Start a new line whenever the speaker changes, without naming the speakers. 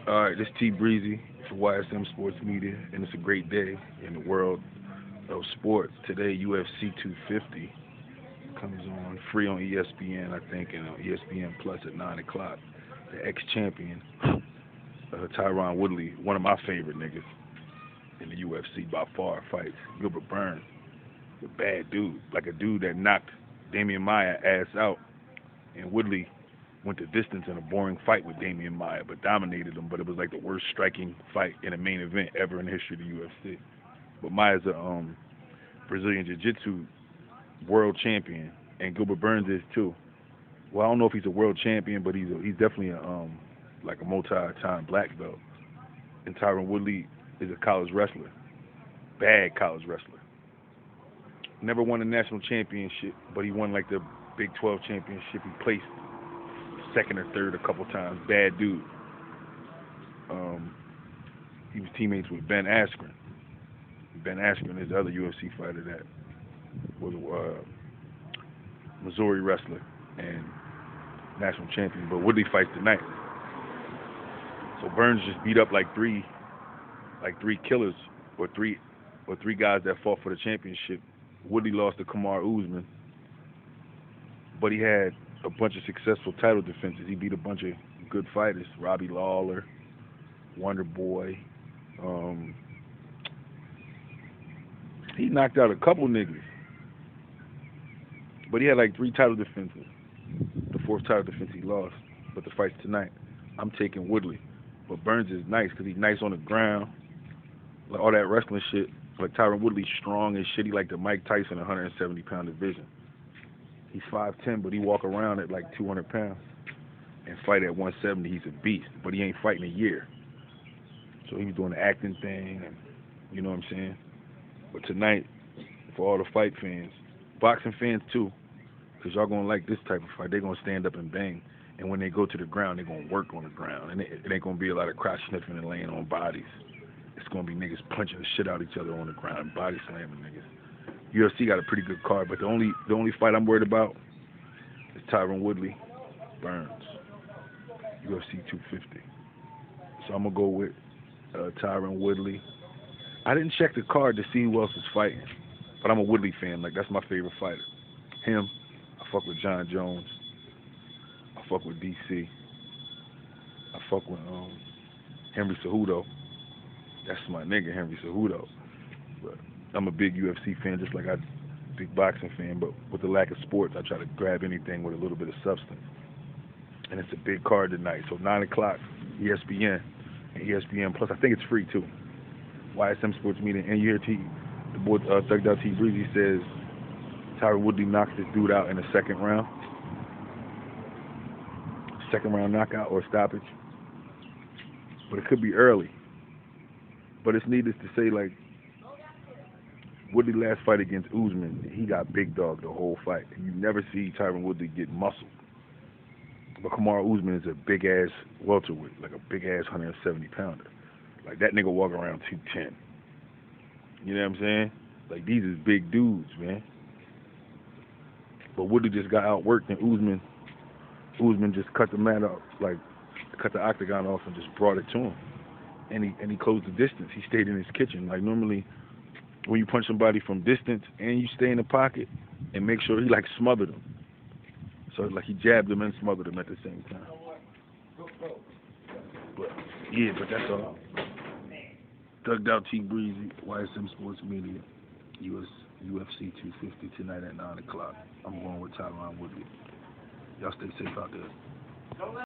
Alright, this T-Breezy for YSM Sports Media, and it's a great day in the world of sports. Today, UFC 250 comes on free on ESPN, I think, and on ESPN Plus at 9 o'clock. The ex-champion, Tyrone Woodley, one of my favorite niggas in the UFC by far, fights Gilbert Burns. A bad dude, like a dude that knocked Damian Maia ass out, and Woodley went the distance in a boring fight with Damian Maia, but dominated him. But it was like the worst striking fight in a main event ever in the history of the UFC. But Maia's a Brazilian Jiu-Jitsu world champion, and Gilbert Burns is too. Well, I don't know if he's a world champion, but he's definitely like a multi-time black belt. And Tyrone Woodley is a college wrestler, bad college wrestler. Never won a national championship, but he won like the Big 12 championship. He placed second or third a couple times. Bad dude. He was teammates with Ben Askren. Ben Askren is the other UFC fighter that was a Missouri wrestler and national champion. But Woodley fights tonight. So Burns just beat up like three killers or three guys that fought for the championship. Woodley lost to Kamar Usman, but he had a bunch of successful title defenses. He beat a bunch of good fighters: Robbie Lawler, Wonder Boy. He knocked out a couple niggas, but he had like 3 title defenses. The 4th title defense he lost, but the fight's tonight. I'm taking Woodley, but Burns is nice because he's nice on the ground, like all that wrestling shit. Like Tyrone Woodley's strong as shit. He like the Mike Tyson 170-pound division. He's 5'10", but he walk around at like 200 pounds and fight at 170. He's a beast, but he ain't fighting a year. So he was doing the acting thing, and you know what I'm saying. But tonight, for all the fight fans, boxing fans too, because y'all gonna like this type of fight. They're gonna stand up and bang, and when they go to the ground, they're gonna work on the ground, and it ain't gonna be a lot of crotch sniffing and laying on bodies. It's gonna be niggas punching the shit out of each other on the ground, body slamming niggas. UFC got a pretty good card, but the only fight I'm worried about is Tyrone Woodley, Burns, UFC 250. So I'm gonna go with Tyrone Woodley. I didn't check the card to see who else is fighting, but I'm a Woodley fan. Like that's my favorite fighter. Him. I fuck with John Jones. I fuck with DC. I fuck with Henry Cejudo. That's my nigga, Henry Cejudo. But I'm a big UFC fan, just like I'm a big boxing fan. But with the lack of sports, I try to grab anything with a little bit of substance. And it's a big card tonight. So 9 o'clock, ESPN and ESPN Plus. I think it's free too. YSM Sports Media. And you hear the boy Thugged Out T-Breezy says Tyrone Woodley knocks this dude out in the second round. Second round knockout or stoppage. But it could be early. But it's needless to say, like, Woodley last fight against Usman, he got big dog the whole fight. You never see Tyrone Woodley get muscled. But Kamar Usman is a big-ass welterweight, like a big-ass 170-pounder. Like, that nigga walk around 210. You know what I'm saying? Like, these is big dudes, man. But Woodley just got outworked, and Usman just cut the mat off, like, cut the octagon off and just brought it to him. And he closed the distance. He stayed in his kitchen. Like normally, when you punch somebody from distance and you stay in the pocket and make sure he like smothered him. So like he jabbed him and smothered him at the same time. But yeah, but that's all. Thugged Out T-Breezy, YSM Sports Media, UFC 250 tonight at 9 o'clock. I'm going with Tyrone Woodley. Y'all stay safe out there.